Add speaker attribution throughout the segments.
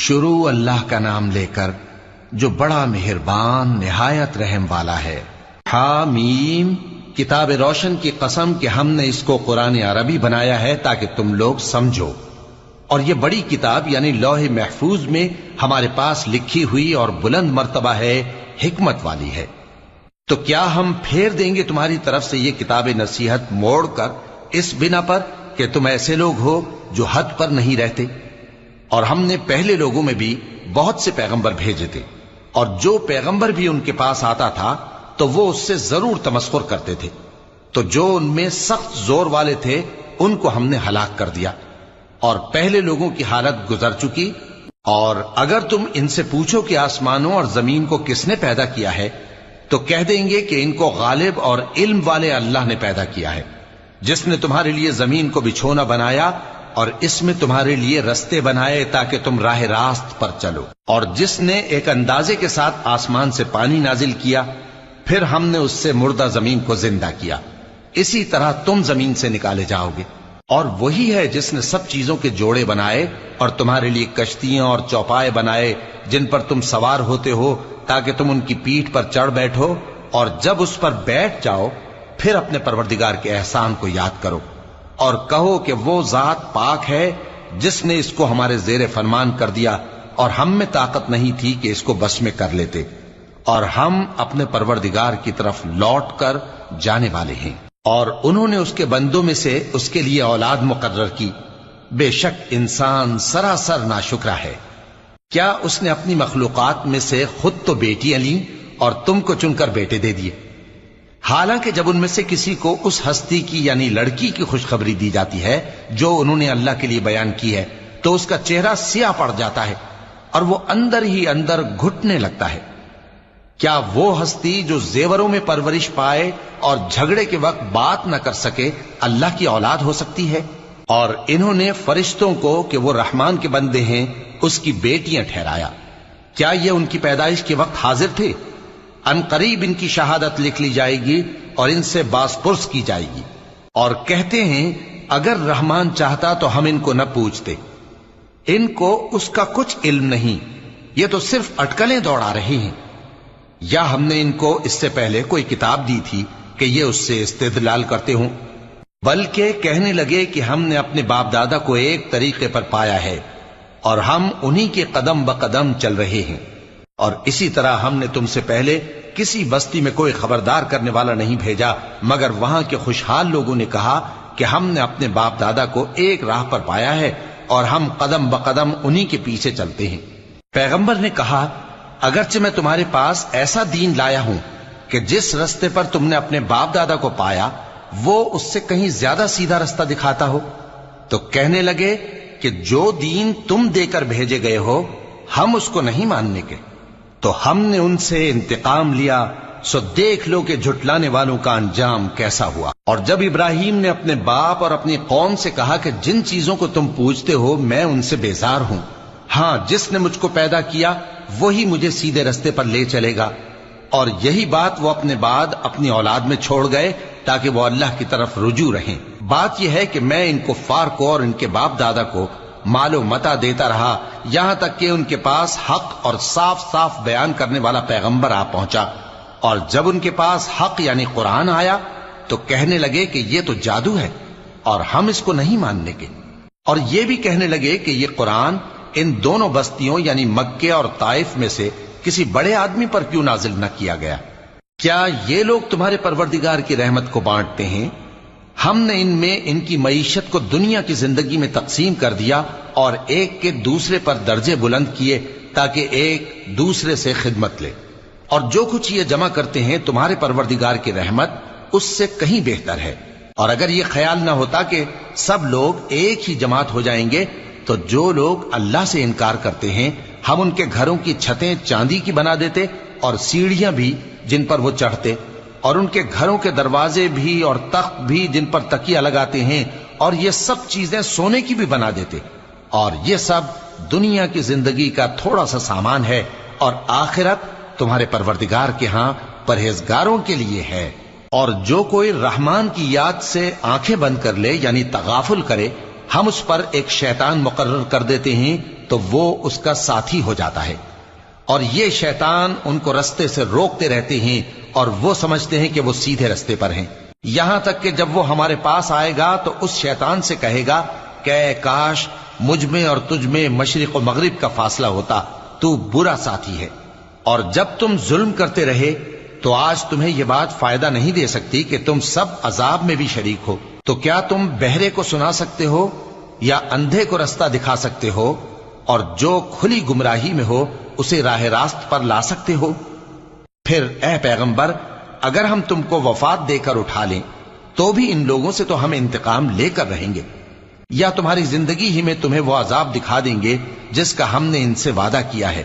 Speaker 1: شروع اللہ کا نام لے کر جو بڑا مہربان نہایت رحم والا ہے۔ حامیم، کتاب روشن کی قسم کہ ہم نے اس کو قرآن عربی بنایا ہے تاکہ تم لوگ سمجھو، اور یہ بڑی کتاب یعنی لوح محفوظ میں ہمارے پاس لکھی ہوئی اور بلند مرتبہ ہے، حکمت والی ہے۔ تو کیا ہم پھیر دیں گے تمہاری طرف سے یہ کتاب نصیحت موڑ کر اس بنا پر کہ تم ایسے لوگ ہو جو حد پر نہیں رہتے؟ اور ہم نے پہلے لوگوں میں بھی بہت سے پیغمبر بھیجے تھے، اور جو پیغمبر بھی ان کے پاس آتا تھا تو وہ اس سے ضرور تمسخر کرتے تھے، تو جو ان میں سخت زور والے تھے ان کو ہم نے ہلاک کر دیا، اور پہلے لوگوں کی حالت گزر چکی۔ اور اگر تم ان سے پوچھو کہ آسمانوں اور زمین کو کس نے پیدا کیا ہے، تو کہہ دیں گے کہ ان کو غالب اور علم والے اللہ نے پیدا کیا ہے، جس نے تمہارے لیے زمین کو بچھونا بنایا اور اس میں تمہارے لیے رستے بنائے تاکہ تم راہ راست پر چلو، اور جس نے ایک اندازے کے ساتھ آسمان سے پانی نازل کیا، پھر ہم نے اس سے مردہ زمین کو زندہ کیا، اسی طرح تم زمین سے نکالے جاؤ گے۔ اور وہی ہے جس نے سب چیزوں کے جوڑے بنائے اور تمہارے لیے کشتیاں اور چوپائے بنائے جن پر تم سوار ہوتے ہو تاکہ تم ان کی پیٹھ پر چڑھ بیٹھو، اور جب اس پر بیٹھ جاؤ پھر اپنے پروردگار کے احسان کو یاد کرو اور کہو کہ وہ ذات پاک ہے جس نے اس کو ہمارے زیر فرمان کر دیا، اور ہم میں طاقت نہیں تھی کہ اس کو بس میں کر لیتے، اور ہم اپنے پروردگار کی طرف لوٹ کر جانے والے ہیں۔ اور انہوں نے اس کے بندوں میں سے اس کے لیے اولاد مقرر کی، بے شک انسان سراسر ناشکرا ہے۔ کیا اس نے اپنی مخلوقات میں سے خود تو بیٹیاں لیں اور تم کو چن کر بیٹے دے دیے؟ حالانکہ جب ان میں سے کسی کو اس ہستی کی یعنی لڑکی کی خوشخبری دی جاتی ہے جو انہوں نے اللہ کے لیے بیان کی ہے، تو اس کا چہرہ سیاہ پڑ جاتا ہے اور وہ اندر ہی اندر گھٹنے لگتا ہے۔ کیا وہ ہستی جو زیوروں میں پرورش پائے اور جھگڑے کے وقت بات نہ کر سکے اللہ کی اولاد ہو سکتی ہے؟ اور انہوں نے فرشتوں کو کہ وہ رحمان کے بندے ہیں اس کی بیٹیاں ٹھہرایا۔ کیا یہ ان کی پیدائش کے وقت حاضر تھے؟ ان قریب ان کی شہادت لکھ لی جائے گی اور ان سے باز پرس کی جائے گی۔ اور کہتے ہیں اگر رحمان چاہتا تو ہم ان کو نہ پوچھتے، ان کو اس کا کچھ علم نہیں، یہ تو صرف اٹکلیں دوڑا رہے ہیں۔ یا ہم نے ان کو اس سے پہلے کوئی کتاب دی تھی کہ یہ اس سے استدلال کرتے ہوں؟ بلکہ کہنے لگے کہ ہم نے اپنے باپ دادا کو ایک طریقے پر پایا ہے اور ہم انہی کے قدم بقدم چل رہے ہیں، اور اسی طرح ہم نے تم سے پہلے کسی بستی میں کوئی خبردار کرنے والا نہیں بھیجا مگر وہاں کے خوشحال لوگوں نے کہا کہ ہم نے اپنے باپ دادا کو ایک راہ پر پایا ہے اور ہم قدم بقدم انہی کے پیچھے چلتے ہیں۔ پیغمبر نے کہا اگرچہ میں تمہارے پاس ایسا دین لایا ہوں کہ جس رستے پر تم نے اپنے باپ دادا کو پایا وہ اس سے کہیں زیادہ سیدھا رستہ دکھاتا ہو، تو کہنے لگے کہ جو دین تم دے کر بھیجے گئے ہو ہم اس کو نہیں ماننے کے، تو ہم نے ان سے انتقام لیا، سو دیکھ لو کہ جھٹلانے والوں کا انجام کیسا ہوا۔ اور جب ابراہیم نے اپنے باپ اور اپنی قوم سے کہا کہ جن چیزوں کو تم پوجتے ہو میں ان سے بیزار ہوں، ہاں جس نے مجھ کو پیدا کیا وہی مجھے سیدھے رستے پر لے چلے گا، اور یہی بات وہ اپنے بعد اپنی اولاد میں چھوڑ گئے تاکہ وہ اللہ کی طرف رجوع رہیں۔ بات یہ ہے کہ میں ان کفار کو اور ان کے باپ دادا کو مال و متاع دیتا رہا یہاں تک کہ ان کے پاس حق اور صاف صاف بیان کرنے والا پیغمبر آ پہنچا، اور جب ان کے پاس حق یعنی قرآن آیا تو کہنے لگے کہ یہ تو جادو ہے اور ہم اس کو نہیں ماننے کے، اور یہ بھی کہنے لگے کہ یہ قرآن ان دونوں بستیوں یعنی مکے اور طائف میں سے کسی بڑے آدمی پر کیوں نازل نہ کیا گیا؟ کیا یہ لوگ تمہارے پروردگار کی رحمت کو بانٹتے ہیں؟ ہم نے ان میں ان کی معیشت کو دنیا کی زندگی میں تقسیم کر دیا اور ایک کے دوسرے پر درجے بلند کیے تاکہ ایک دوسرے سے خدمت لے، اور جو کچھ یہ جمع کرتے ہیں تمہارے پروردگار کی رحمت اس سے کہیں بہتر ہے۔ اور اگر یہ خیال نہ ہوتا کہ سب لوگ ایک ہی جماعت ہو جائیں گے تو جو لوگ اللہ سے انکار کرتے ہیں ہم ان کے گھروں کی چھتیں چاندی کی بنا دیتے اور سیڑھیاں بھی جن پر وہ چڑھتے، اور ان کے گھروں کے دروازے بھی اور تخت بھی جن پر تکیہ لگاتے ہیں، اور یہ سب چیزیں سونے کی بھی بنا دیتے، اور یہ سب دنیا کی زندگی کا تھوڑا سا سامان ہے، اور آخرت تمہارے پروردگار کے ہاں پرہیزگاروں کے لیے ہے۔ اور جو کوئی رحمان کی یاد سے آنکھیں بند کر لے یعنی تغافل کرے ہم اس پر ایک شیطان مقرر کر دیتے ہیں تو وہ اس کا ساتھی ہو جاتا ہے، اور یہ شیطان ان کو رستے سے روکتے رہتے ہیں اور وہ سمجھتے ہیں کہ وہ سیدھے رستے پر ہیں، یہاں تک کہ جب وہ ہمارے پاس آئے گا تو اس شیطان سے کہے گا کہ اے کاش مجھ میں اور تجھ میں مشرق و مغرب کا فاصلہ ہوتا، تو برا ساتھی ہے۔ اور جب تم ظلم کرتے رہے تو آج تمہیں یہ بات فائدہ نہیں دے سکتی کہ تم سب عذاب میں بھی شریک ہو، تو کیا تم بہرے کو سنا سکتے ہو یا اندھے کو رستہ دکھا سکتے ہو، اور جو کھلی گمراہی میں ہو اسے راہ راست پر لا سکتے ہو؟ پھر اے پیغمبر، اگر ہم تم کو وفات دے کر اٹھا لیں تو بھی ان لوگوں سے تو ہم انتقام لے کر رہیں گے، یا تمہاری زندگی ہی میں تمہیں وہ عذاب دکھا دیں گے جس کا ہم نے ان سے وعدہ کیا ہے،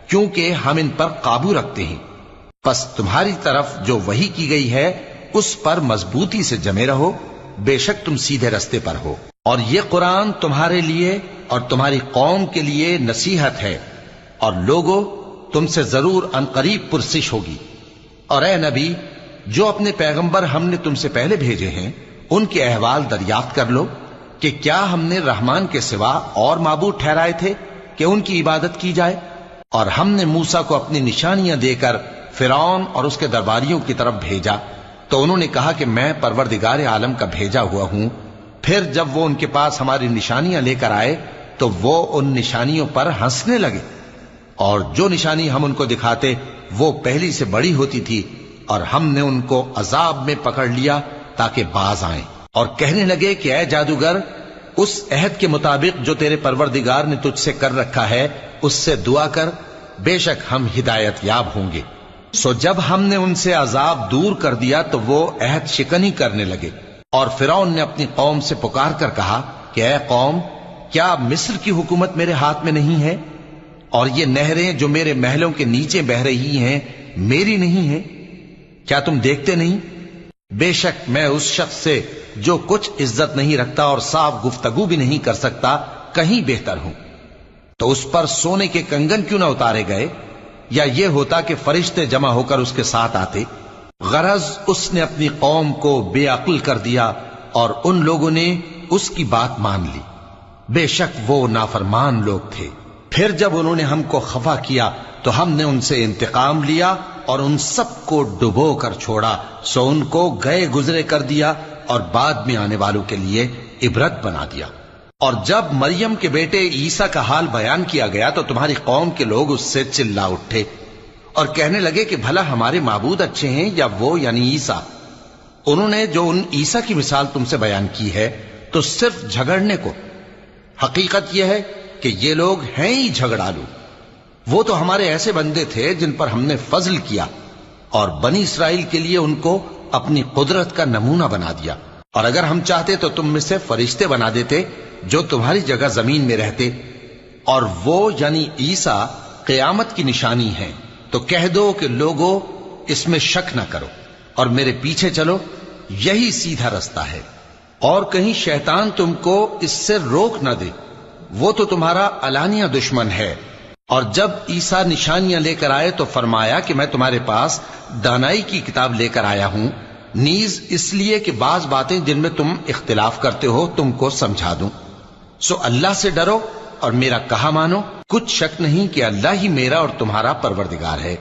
Speaker 1: کیونکہ ہم ان پر قابو رکھتے ہیں۔ پس تمہاری طرف جو وحی کی گئی ہے اس پر مضبوطی سے جمے رہو، بے شک تم سیدھے رستے پر ہو، اور یہ قرآن تمہارے لیے اور تمہاری قوم کے لیے نصیحت ہے، اور لوگوں تم سے ضرور عنقریب پرسش ہوگی۔ اور اے نبی، جو اپنے پیغمبر ہم نے تم سے پہلے بھیجے ہیں ان کے احوال دریافت کر لو کہ کیا ہم نے رحمان کے سوا اور معبود ٹھہرائے تھے کہ ان کی عبادت کی جائے؟ اور ہم نے موسیٰ کو اپنی نشانیاں دے کر فرعون اور اس کے درباریوں کی طرف بھیجا تو انہوں نے کہا کہ میں پروردگار عالم کا بھیجا ہوا ہوں۔ پھر جب وہ ان کے پاس ہماری نشانیاں لے کر آئے تو وہ ان نشانیوں پر ہنسنے لگے، اور جو نشانی ہم ان کو دکھاتے وہ پہلی سے بڑی ہوتی تھی، اور ہم نے ان کو عذاب میں پکڑ لیا تاکہ باز آئیں، اور کہنے لگے کہ اے جادوگر، اس عہد کے مطابق جو تیرے پروردگار نے تجھ سے کر رکھا ہے اس سے دعا کر، بے شک ہم ہدایت یاب ہوں گے۔ سو جب ہم نے ان سے عذاب دور کر دیا تو وہ عہد شکنی کرنے لگے، اور فرعون نے اپنی قوم سے پکار کر کہا کہ اے قوم، کیا مصر کی حکومت میرے ہاتھ میں نہیں ہے، اور یہ نہریں جو میرے محلوں کے نیچے بہ رہی ہیں میری نہیں ہیں؟ کیا تم دیکھتے نہیں؟ بے شک میں اس شخص سے جو کچھ عزت نہیں رکھتا اور صاف گفتگو بھی نہیں کر سکتا کہیں بہتر ہوں۔ تو اس پر سونے کے کنگن کیوں نہ اتارے گئے، یا یہ ہوتا کہ فرشتے جمع ہو کر اس کے ساتھ آتے؟ غرض اس نے اپنی قوم کو بے عقل کر دیا اور ان لوگوں نے اس کی بات مان لی، بے شک وہ نافرمان لوگ تھے۔ پھر جب انہوں نے ہم کو خفا کیا تو ہم نے ان سے انتقام لیا اور ان سب کو ڈبو کر چھوڑا، سو ان کو گئے گزرے کر دیا اور بعد میں آنے والوں کے لیے عبرت بنا دیا۔ اور جب مریم کے بیٹے عیسیٰ کا حال بیان کیا گیا تو تمہاری قوم کے لوگ اس سے چلا اٹھے اور کہنے لگے کہ بھلا ہمارے معبود اچھے ہیں یا وہ یعنی عیسیٰ؟ انہوں نے جو ان عیسیٰ کی مثال تم سے بیان کی ہے تو صرف جھگڑنے کو، حقیقت یہ ہے کہ یہ لوگ ہیں ہی جھگڑالو۔ وہ تو ہمارے ایسے بندے تھے جن پر ہم نے فضل کیا، اور بنی اسرائیل کے لیے ان کو اپنی قدرت کا نمونہ بنا دیا، اور اگر ہم چاہتے تو تم میں سے فرشتے بنا دیتے جو تمہاری جگہ زمین میں رہتے، اور وہ یعنی عیسیٰ قیامت کی نشانی ہے۔ تو کہہ دو کہ لوگوں اس میں شک نہ کرو اور میرے پیچھے چلو، یہی سیدھا رستہ ہے، اور کہیں شیطان تم کو اس سے روک نہ دے، وہ تو تمہارا علانیہ دشمن ہے۔ اور جب عیسیٰ نشانیاں لے کر آئے تو فرمایا کہ میں تمہارے پاس دانائی کی کتاب لے کر آیا ہوں، نیز اس لیے کہ بعض باتیں جن میں تم اختلاف کرتے ہو تم کو سمجھا دوں۔ سو اللہ سے ڈرو اور میرا کہا مانو، کچھ شک نہیں کہ اللہ ہی میرا اور تمہارا پروردگار ہے،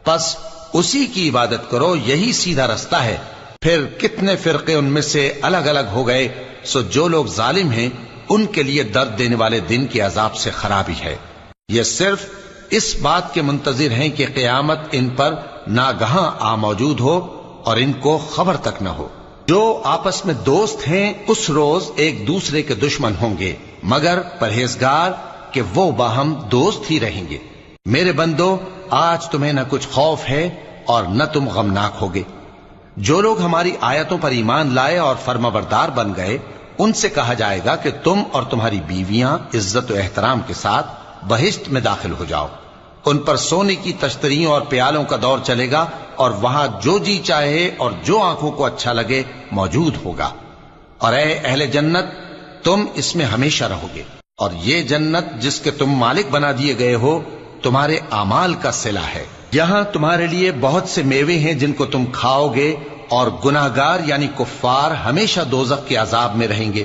Speaker 1: پس اسی کی عبادت کرو، یہی سیدھا رستہ ہے۔ پھر کتنے فرقے ان میں سے الگ الگ ہو گئے، سو جو لوگ ظالم ہیں ان کے لیے درد دینے والے دن کے عذاب سے خرابی ہے۔ یہ صرف اس بات کے منتظر ہیں کہ قیامت ان پر ناگہاں آ موجود ہو اور ان کو خبر تک نہ ہو۔ جو آپس میں دوست ہیں اس روز ایک دوسرے کے دشمن ہوں گے، مگر پرہیزگار کہ وہ باہم دوست ہی رہیں گے۔ میرے بندو، آج تمہیں نہ کچھ خوف ہے اور نہ تم غمناک ہوگے۔ جو لوگ ہماری آیتوں پر ایمان لائے اور فرمانبردار بن گئے ان سے کہا جائے گا کہ تم اور تمہاری بیویاں عزت و احترام کے ساتھ بہشت میں داخل ہو جاؤ۔ ان پر سونے کی تشتریوں اور پیالوں کا دور چلے گا، اور وہاں جو جی چاہے اور جو آنکھوں کو اچھا لگے موجود ہوگا۔ اور اے اہل جنت، تم اس میں ہمیشہ رہو گے، اور یہ جنت جس کے تم مالک بنا دیے گئے ہو تمہارے اعمال کا صلہ ہے۔ یہاں تمہارے لیے بہت سے میوے ہیں جن کو تم کھاؤ گے، اور گناہگار یعنی کفار ہمیشہ دوزخ کے عذاب میں رہیں گے۔